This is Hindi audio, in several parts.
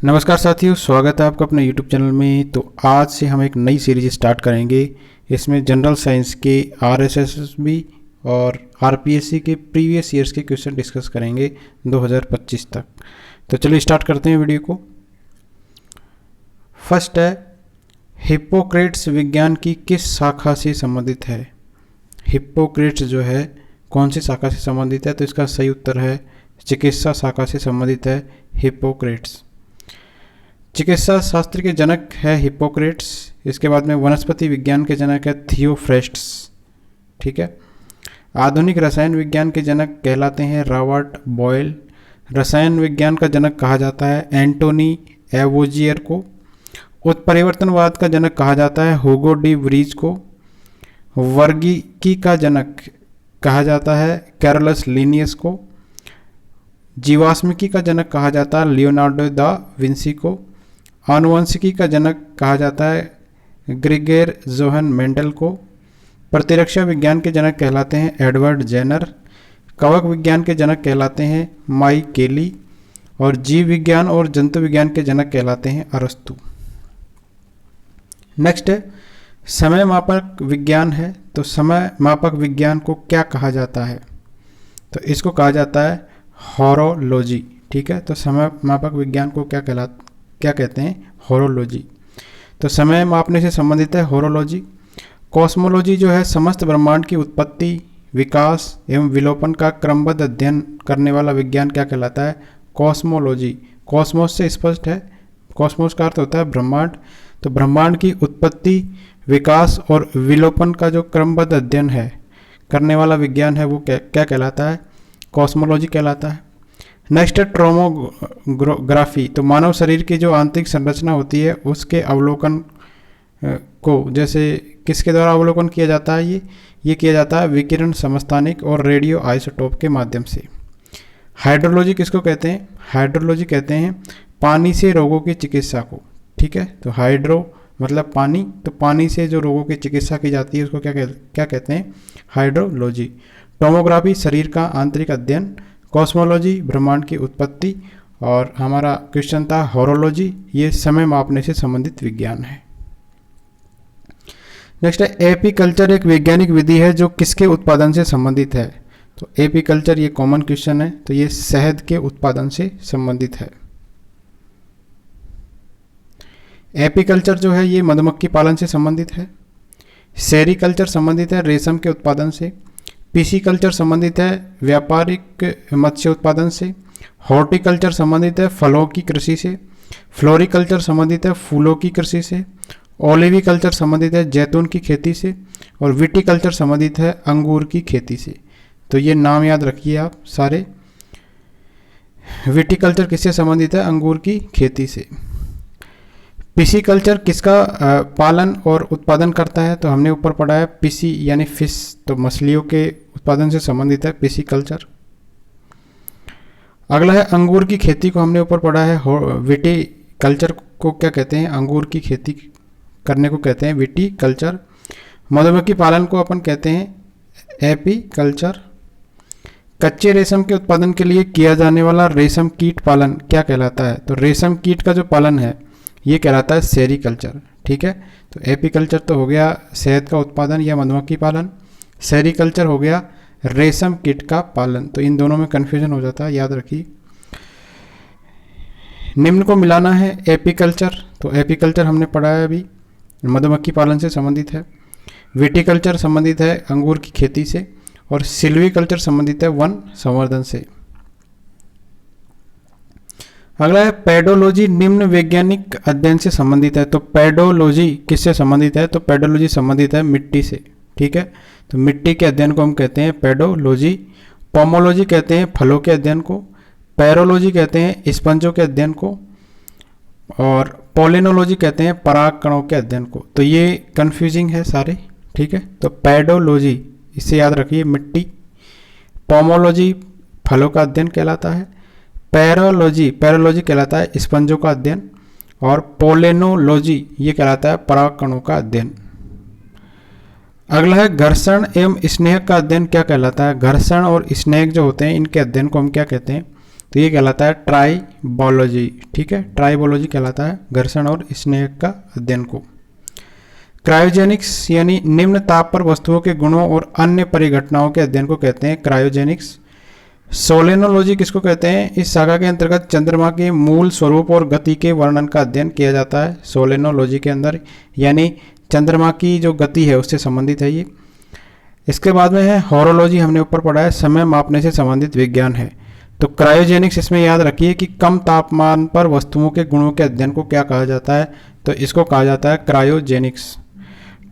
नमस्कार साथियों, स्वागत है आपका अपने YouTube चैनल में। तो आज से हम एक नई सीरीज स्टार्ट करेंगे। इसमें जनरल साइंस के RSSB और RPSC के प्रीवियस ईयर्स के क्वेश्चन डिस्कस करेंगे 2025 तक। तो चलिए स्टार्ट करते हैं वीडियो को। फर्स्ट है, हिप्पोक्रेट्स विज्ञान की किस शाखा से संबंधित है? हिप्पोक्रेट्स जो है कौन सी शाखा से संबंधित है? तो इसका सही उत्तर है चिकित्सा शाखा से संबंधित है हिप्पोक्रेट्स। चिकित्सा शास्त्र के जनक है हिप्पोक्रेट्स। इसके बाद में वनस्पति विज्ञान के जनक है थियोफ्रेस्ट्स। ठीक है। आधुनिक रसायन विज्ञान के जनक कहलाते हैं रॉबर्ट बॉयल। रसायन विज्ञान का जनक कहा जाता है एंटोनी एवोजियर को। उत्परिवर्तनवाद का जनक कहा जाता है हुगो डी व्रीज को। वर्गीकी का जनक कहा जाता है कैरोलस लिनियस को। जीवाश्मिकी का जनक कहा जाता है लियोनार्डो दा विंसी को। आनुवंशिकी का जनक कहा जाता है ग्रिगोर जोहन मेंडल को। प्रतिरक्षा विज्ञान के जनक कहलाते हैं एडवर्ड जेनर। कवक विज्ञान के जनक कहलाते हैं माई केली। और जीव विज्ञान और जंतु विज्ञान के जनक कहलाते हैं अरस्तु। नेक्स्ट है, समय मापक विज्ञान है। तो समय मापक विज्ञान को क्या कहा जाता है? तो इसको कहा जाता है हॉरोलॉजी। ठीक है। तो समय मापक विज्ञान को क्या कहते हैं? हॉरोलॉजी। तो समय मापने से संबंधित है हॉरोलॉजी। कॉस्मोलॉजी जो है समस्त ब्रह्मांड की उत्पत्ति, विकास एवं विलोपन का क्रमबद्ध अध्ययन करने वाला विज्ञान क्या कहलाता है? कॉस्मोलॉजी। कॉस्मोस से स्पष्ट है, कॉस्मोस का अर्थ होता है ब्रह्मांड। तो ब्रह्मांड की उत्पत्ति, विकास और विलोपन का जो क्रमबद्ध अध्ययन है करने वाला विज्ञान है वो क्या कहलाता है? कॉस्मोलॉजी कहलाता है। नेक्स्ट है ट्रोमोग्राफी। तो मानव शरीर की जो आंतरिक संरचना होती है उसके अवलोकन को जैसे किसके द्वारा अवलोकन किया जाता है? ये किया जाता है विकिरण समस्थानिक और रेडियो आइसोटोप के माध्यम से। हाइड्रोलॉजी किसको कहते हैं? हाइड्रोलॉजी कहते हैं पानी से रोगों की चिकित्सा को। ठीक है। तो हाइड्रो मतलब पानी, तो पानी से जो रोगों की चिकित्सा की जाती है उसको क्या कहते हैं? हाइड्रोलॉजी। टोमोग्राफी शरीर का आंतरिक अध्ययन। कॉस्मोलॉजी ब्रह्मांड की उत्पत्ति। और हमारा क्वेश्चन था हॉरोलॉजी, ये समय मापने से संबंधित विज्ञान है। नेक्स्ट है, एपीकल्चर एक वैज्ञानिक विधि है जो किसके उत्पादन से संबंधित है? तो एपीकल्चर ये कॉमन क्वेश्चन है, तो ये शहद के उत्पादन से संबंधित है। एपीकल्चर जो है ये मधुमक्खी पालन से संबंधित है। सेरीकल्चर संबंधित है रेशम के उत्पादन से। पिसीकल्चर संबंधित है व्यापारिक मत्स्य उत्पादन से। हॉर्टिकल्चर संबंधित है फलों की कृषि से। फ्लोरिकल्चर संबंधित है फूलों की कृषि से। ओलिविकल्चर संबंधित है जैतून की खेती से। और विटिकल्चर संबंधित है अंगूर की खेती से। तो ये नाम याद रखिए आप सारे। विटिकल्चर किससे संबंधित है? अंगूर की खेती से। पिसीकल्चर किसका पालन और उत्पादन करता है? तो हमने ऊपर पढ़ा है पिसी यानी फिश, तो मछलियों के उत्पादन से संबंधित है पिसीकल्चर। अगला है अंगूर की खेती को हमने ऊपर पढ़ा है विटिकल्चर को क्या कहते हैं? अंगूर की खेती करने को कहते हैं विटिकल्चर। मधुमक्खी पालन को अपन कहते हैं एपीकल्चर। कच्चे रेशम के उत्पादन के लिए किया जाने वाला रेशम कीट पालन क्या कहलाता है? तो रेशम कीट का जो पालन है ये कहलाता है सेरीकल्चर। ठीक है। तो एपीकल्चर तो हो गया शहद का उत्पादन या मधुमक्खी पालन। सेरीकल्चर हो गया रेशम कीट का पालन। तो इन दोनों में कन्फ्यूजन हो जाता है, याद रखिए। निम्न को मिलाना है एपीकल्चर। तो एपीकल्चर हमने पढ़ा है अभी, मधुमक्खी पालन से संबंधित है। विटिकल्चर संबंधित है अंगूर की खेती से। और सिल्वीकल्चर संबंधित है वन संवर्धन से। अगला है पेडोलॉजी निम्न वैज्ञानिक अध्ययन से संबंधित है। तो पेडोलॉजी किससे संबंधित है? तो पेडोलॉजी संबंधित है मिट्टी से। ठीक है। तो मिट्टी के अध्ययन को हम कहते हैं पेडोलॉजी। पोमोलॉजी कहते हैं फलों के अध्ययन को। पैरोलॉजी कहते हैं स्पंजों के अध्ययन को। और पोलिनोलॉजी कहते हैं पराग कणों के अध्ययन को। तो ये कंफ्यूजिंग है सारे। ठीक है। तो पेडोलॉजी इससे याद रखिए मिट्टी। पोमोलॉजी फलों का अध्ययन कहलाता है। पैरोलॉजी कहलाता है स्पंजों का अध्ययन। और पोलेनोलॉजी ये कहलाता है पराग कणों का अध्ययन। अगला है घर्षण एवं स्नेहक का अध्ययन क्या कहलाता है? घर्षण और स्नेहक जो होते हैं इनके अध्ययन को हम क्या कहते हैं? तो ये कहलाता है ट्राइबोलॉजी। ठीक है, ट्राइबोलॉजी कहलाता है घर्षण और स्नेह का अध्ययन को। क्रायोजेनिक्स यानी निम्न ताप पर वस्तुओं के गुणों और अन्य परिघटनाओं के अध्ययन को कहते हैं क्रायोजेनिक्स। सोलेनोलॉजी किसको कहते हैं? इस शाखा के अंतर्गत चंद्रमा के मूल स्वरूप और गति के वर्णन का अध्ययन किया जाता है सोलेनोलॉजी के अंदर, यानी चंद्रमा की जो गति है उससे संबंधित है ये। इसके बाद में है हॉरोलॉजी, हमने ऊपर पढ़ा है, समय मापने से संबंधित विज्ञान है। तो क्रायोजेनिक्स इसमें याद रखिए कि कम तापमान पर वस्तुओं के गुणों के अध्ययन को क्या कहा जाता है? तो इसको कहा जाता है क्रायोजेनिक्स।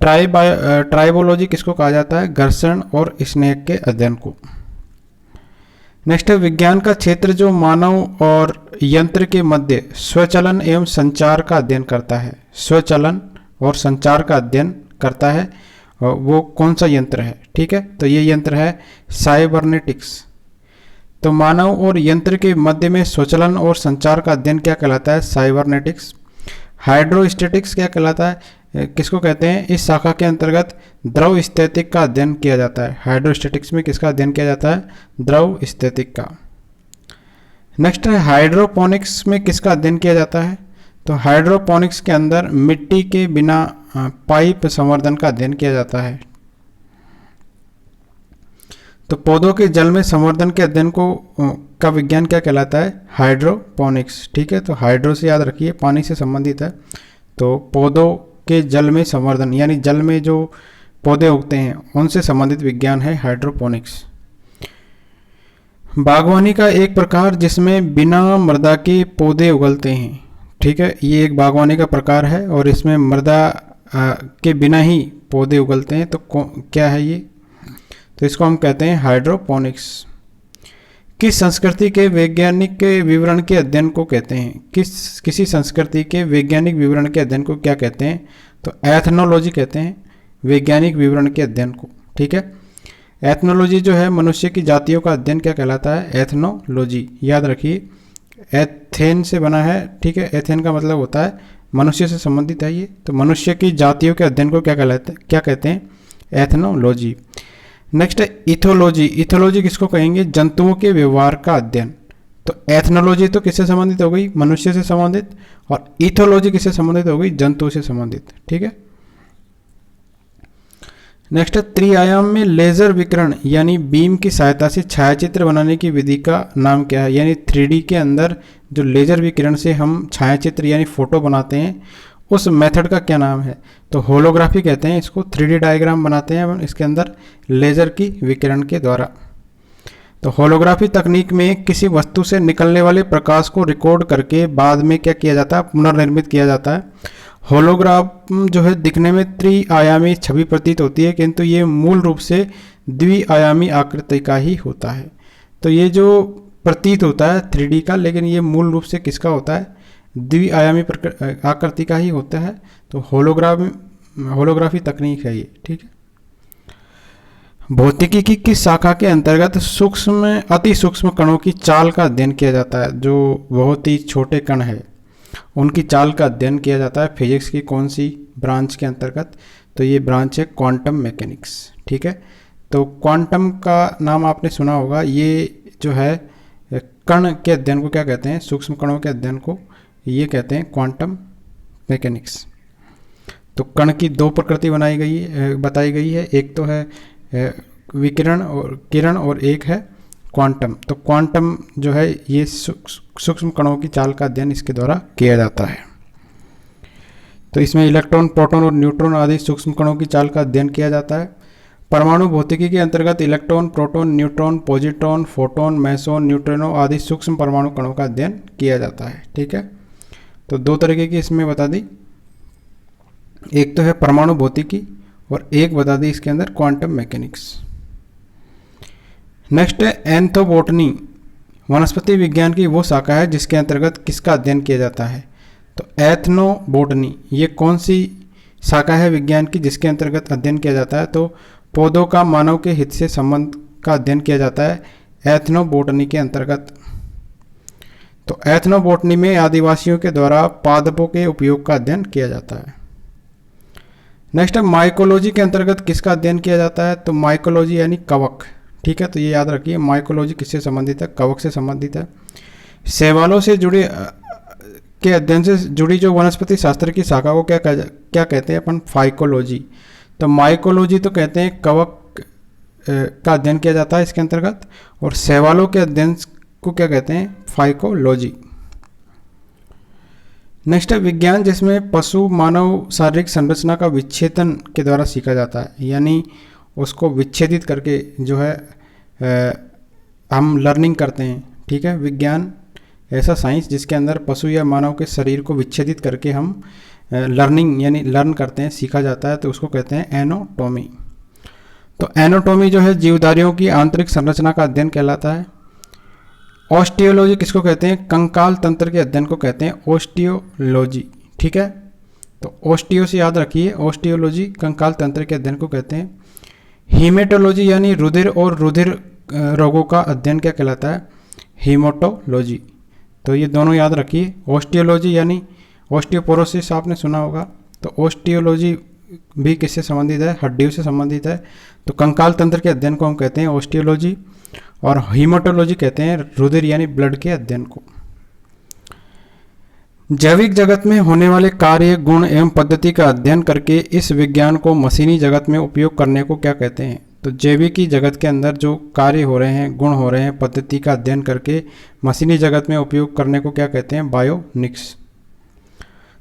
ट्राइबोलॉजी किसको कहा जाता है? घर्षण और स्नेह के अध्ययन को। नेक्स्ट है विज्ञान का क्षेत्र जो मानव और यंत्र के मध्य स्वचलन एवं संचार का अध्ययन करता है। स्वचलन और संचार का अध्ययन करता है, वो कौन सा यंत्र है? ठीक है, तो ये यंत्र है साइबरनेटिक्स। तो मानव और यंत्र के मध्य में स्वचलन और संचार का अध्ययन क्या कहलाता है? साइबरनेटिक्स। हाइड्रोस्टैटिक्स क्या कहलाता है? किसको कहते हैं? इस शाखा के अंतर्गत द्रव स्थितिक का अध्ययन किया जाता है। हाइड्रोस्टैटिक्स में किसका अध्ययन किया जाता है? द्रव स्थितिक का। नेक्स्ट है हाइड्रोपोनिक्स में किसका अध्ययन किया जाता है? तो हाइड्रोपोनिक्स के अंदर मिट्टी के बिना पाइप संवर्धन का अध्ययन किया जाता है। तो पौधों के जल में संवर्धन के अध्ययन को का विज्ञान क्या कहलाता है? हाइड्रोपोनिक्स। ठीक है, तो हाइड्रो से याद रखिए पानी से संबंधित है, तो पौधों के जल में संवर्धन यानी जल में जो पौधे उगते हैं उनसे संबंधित विज्ञान है हाइड्रोपोनिक्स। बागवानी का एक प्रकार जिसमें बिना मृदा के पौधे उगलते हैं। ठीक है, ये एक बागवानी का प्रकार है और इसमें मृदा के बिना ही पौधे उगलते हैं। तो क्या है ये? तो इसको हम कहते हैं हाइड्रोपोनिक्स। किस संस्कृति के वैज्ञानिक के विवरण के अध्ययन को कहते हैं? किसी संस्कृति के वैज्ञानिक विवरण के अध्ययन को क्या कहते हैं? तो एथनोलॉजी कहते हैं वैज्ञानिक विवरण के अध्ययन को। ठीक है, एथनोलॉजी जो है मनुष्य की जातियों का अध्ययन क्या कहलाता है? एथनोलॉजी। याद रखिए एथेन से बना है। ठीक है, एथेन का मतलब होता है मनुष्य से संबंधित है ये। तो मनुष्य की जातियों के अध्ययन को क्या कहते हैं? एथनोलॉजी। नेक्स्ट है इथोलॉजी। इथोलॉजी किसको कहेंगे? जंतुओं के व्यवहार का अध्ययन। तो एथनोलॉजी तो किससे संबंधित हो गई? मनुष्य से संबंधित। और इथोलॉजी किससे संबंधित हो गई? जंतु से संबंधित। ठीक है, नेक्स्ट है त्रिआयाम में लेजर विकिरण यानी बीम की सहायता से छायाचित्र बनाने की विधि का नाम क्या है? यानी 3D के अंदर जो लेजर विकिरण से हम छायाचित्र यानी फोटो बनाते हैं उस मेथड का क्या नाम है? तो होलोग्राफी कहते हैं इसको। 3D डायग्राम बनाते हैं इसके अंदर लेजर की विकिरण के द्वारा। तो होलोग्राफी तकनीक में किसी वस्तु से निकलने वाले प्रकाश को रिकॉर्ड करके बाद में क्या किया जाता है? पुनर्निर्मित किया जाता है। होलोग्राम जो है दिखने में त्रिआयामी छवि प्रतीत होती है, किंतु ये मूल रूप से द्विआयामी आकृति का ही होता है। तो ये जो प्रतीत होता है 3D का, लेकिन ये मूल रूप से किसका होता है? द्विआयामी आकृति का ही होता है। तो होलोग्राफी तकनीक है ये। ठीक है, भौतिकी की किस शाखा के अंतर्गत अति सूक्ष्म कणों की चाल का अध्ययन किया जाता है? जो बहुत ही छोटे कण है उनकी चाल का अध्ययन किया जाता है। फिजिक्स की कौन सी ब्रांच के अंतर्गत? तो ये ब्रांच है क्वांटम मैकेनिक्स। ठीक है, तो क्वांटम का नाम आपने सुना होगा। ये जो है कण के अध्ययन को क्या कहते हैं? सूक्ष्म कणों के अध्ययन को ये कहते हैं क्वांटम मैकेनिक्स। तो कण की दो प्रकृति बताई गई है, एक तो है विकिरण और किरण और एक है क्वांटम। तो क्वांटम जो है ये सूक्ष्म कणों की चाल का अध्ययन इसके द्वारा किया जाता है। तो इसमें इलेक्ट्रॉन, प्रोटॉन और न्यूट्रॉन आदि सूक्ष्म कणों की चाल का अध्ययन किया जाता है। परमाणु भौतिकी के अंतर्गत electron, proton, neutron, positron, photon, meson, neutrino आदि सूक्ष्म परमाणु कणों का अध्ययन किया जाता है। ठीक है, तो दो तरीके की इसमें बता दी, एक तो है परमाणु भौतिकी और एक बता दी इसके अंदर क्वांटम मैकेनिक्स। नेक्स्ट है एंथ्रोपोटनी। वनस्पति विज्ञान की वो शाखा है जिसके अंतर्गत किसका अध्ययन किया जाता है? तो एथनोबोटनी ये कौन सी शाखा है विज्ञान की जिसके अंतर्गत अध्ययन किया जाता है? तो पौधों का मानव के हित से संबंध का अध्ययन किया जाता है एथनोबोटनी के अंतर्गत। तो एथनोबोटनी में आदिवासियों के द्वारा पादपों के उपयोग का अध्ययन किया जाता है। नेक्स्ट है माइकोलॉजी के अंतर्गत किसका अध्ययन किया जाता है? तो माइकोलॉजी यानी कवक। ठीक है, तो ये याद रखिए माइकोलॉजी किससे संबंधित है? कवक से संबंधित है। शैवालों से जुड़े के अध्ययन से जुड़ी जो वनस्पति शास्त्र की शाखा को क्या कहते हैं अपन? फाइकोलॉजी। तो माइकोलॉजी तो कहते हैं कवक का अध्ययन किया जाता है इसके अंतर्गत, और शैवालों के अध्ययन को क्या कहते हैं? फाइकोलॉजी। नेक्स्ट है विज्ञान, जिसमें पशु मानव शारीरिक संरचना का विच्छेदन के द्वारा सीखा जाता है, यानी उसको विच्छेदित करके जो है हम लर्निंग करते हैं। ठीक है, विज्ञान ऐसा साइंस जिसके अंदर पशु या मानव के शरीर को विच्छेदित करके हम लर्निंग यानी लर्न करते हैं, सीखा जाता है, तो उसको कहते हैं एनाटॉमी। तो एनाटॉमी जो है जीवधारियों की आंतरिक संरचना का अध्ययन कहलाता है। ऑस्टियोलॉजी किसको कहते हैं? कंकाल तंत्र के अध्ययन को कहते हैं ऑस्टियोलॉजी। ठीक है, तो ऑस्टियो से याद रखिए, ऑस्टियोलॉजी कंकाल तंत्र के अध्ययन को कहते हैं। हीमेटोलॉजी यानी रुधिर और रुधिर रोगों का अध्ययन क्या कहलाता है? हीमोटोलॉजी। तो ये दोनों याद रखिए। ऑस्टियोलॉजी यानी ऑस्टियोपोरोसिस आपने सुना होगा, तो ऑस्टियोलॉजी भी किससे संबंधित है? हड्डियों से संबंधित है। तो कंकाल तंत्र के अध्ययन को हम कहते हैं ऑस्टियोलॉजी, और हीमोटोलॉजी कहते हैं रुधिर यानी ब्लड के अध्ययन को। जैविक जगत में होने वाले कार्य, गुण एवं पद्धति का अध्ययन करके इस विज्ञान को मशीनी जगत में उपयोग करने को क्या कहते हैं? तो जैविकी जगत के अंदर जो कार्य हो रहे हैं, गुण हो रहे हैं, पद्धति का अध्ययन करके मशीनी जगत में उपयोग करने को क्या कहते हैं? बायोनिक्स।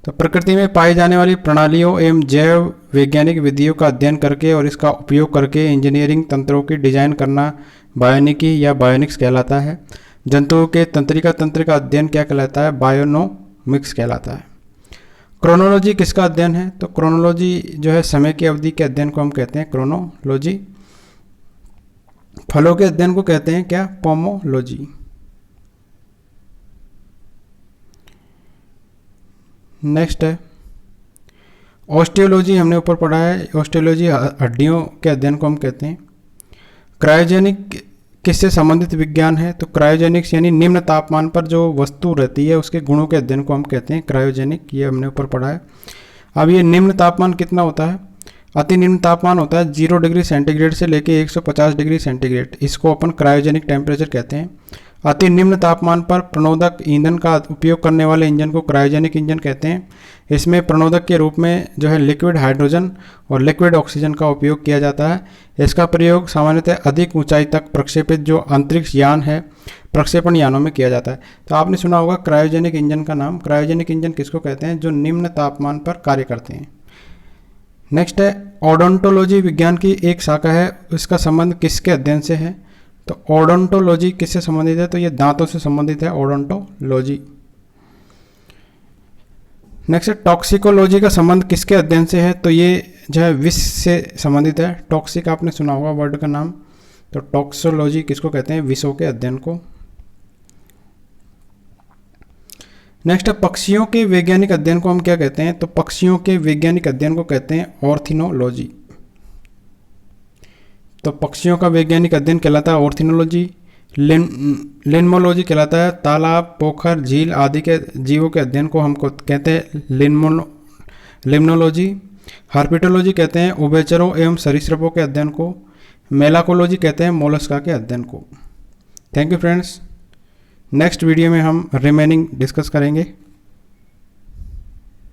तो प्रकृति में पाई जाने वाली प्रणालियों एवं जैव वैज्ञानिक विधियों का अध्ययन करके और इसका उपयोग करके इंजीनियरिंग तंत्रों की डिजाइन करना बायोनिकी या बायोनिक्स कहलाता है। जंतुओं के तंत्रिका तंत्र का अध्ययन क्या कहलाता है? बायोनोमिक्स कहलाता है। क्रोनोलॉजी किसका अध्ययन है? तो क्रोनोलॉजी जो है समय की अवधि के अध्ययन को हम कहते हैं क्रोनोलॉजी। फलों के अध्ययन को कहते हैं क्या? पोमोलॉजी। नेक्स्ट है ऑस्टियोलॉजी, हमने ऊपर पढ़ा है। ऑस्टियोलॉजी हड्डियों के अध्ययन को हम कहते हैं। क्रायोजेनिक किससे संबंधित विज्ञान है? तो क्रायोजेनिक्स यानी निम्न तापमान पर जो वस्तु रहती है उसके गुणों के अध्ययन को हम कहते हैं क्रायोजेनिक। ये हमने ऊपर पढ़ा है। अब ये निम्न तापमान कितना होता है? अति निम्न तापमान होता है 0 डिग्री सेंटीग्रेड से लेके 150 डिग्री सेंटीग्रेड, इसको अपन क्रायोजेनिक टेम्परेचर कहते हैं। अति निम्न तापमान पर प्रणोदक ईंधन का उपयोग करने वाले इंजन को क्रायोजेनिक इंजन कहते हैं। इसमें प्रणोदक के रूप में जो है लिक्विड हाइड्रोजन और लिक्विड ऑक्सीजन का उपयोग किया जाता है। इसका प्रयोग सामान्यतः अधिक ऊंचाई तक प्रक्षेपित जो अंतरिक्ष यान है, प्रक्षेपण यानों में किया जाता है। तो आपने सुना होगा क्रायोजेनिक इंजन का नाम। क्रायोजेनिक इंजन किसको कहते हैं? जो निम्न तापमान पर कार्य करते हैं। नेक्स्ट है ओडोंटोलॉजी, विज्ञान की एक शाखा है। इसका संबंध किसके अध्ययन से है? तो ओडोंटोलॉजी किससे संबंधित है? तो ये दांतों से संबंधित है ओडोंटोलॉजी। नेक्स्ट है टॉक्सिकोलॉजी का संबंध किसके अध्ययन से है? तो ये जो है विष से संबंधित है। टॉक्सिक आपने सुना होगा वर्ड का नाम। तो टॉक्सोलॉजी किसको कहते हैं? विषों के अध्ययन को। नेक्स्ट है पक्षियों के वैज्ञानिक अध्ययन को हम क्या कहते हैं? तो पक्षियों के वैज्ञानिक अध्ययन को कहते हैं ऑर्थिनोलॉजी। तो पक्षियों का वैज्ञानिक अध्ययन कहलाता है ऑर्थिनोलॉजी। लिम्नोलॉजी कहलाता है तालाब, पोखर, झील आदि के जीवों के अध्ययन को हमको कहते हैं लिम्नोलॉजी। हार्पिटोलॉजी कहते हैं उभयचरों एवं सरीसृपों के अध्ययन को। मेलाकोलॉजी कहते हैं मोलस्का के अध्ययन को। Thank you friends. Next video में हम रिमेनिंग डिस्कस करेंगे।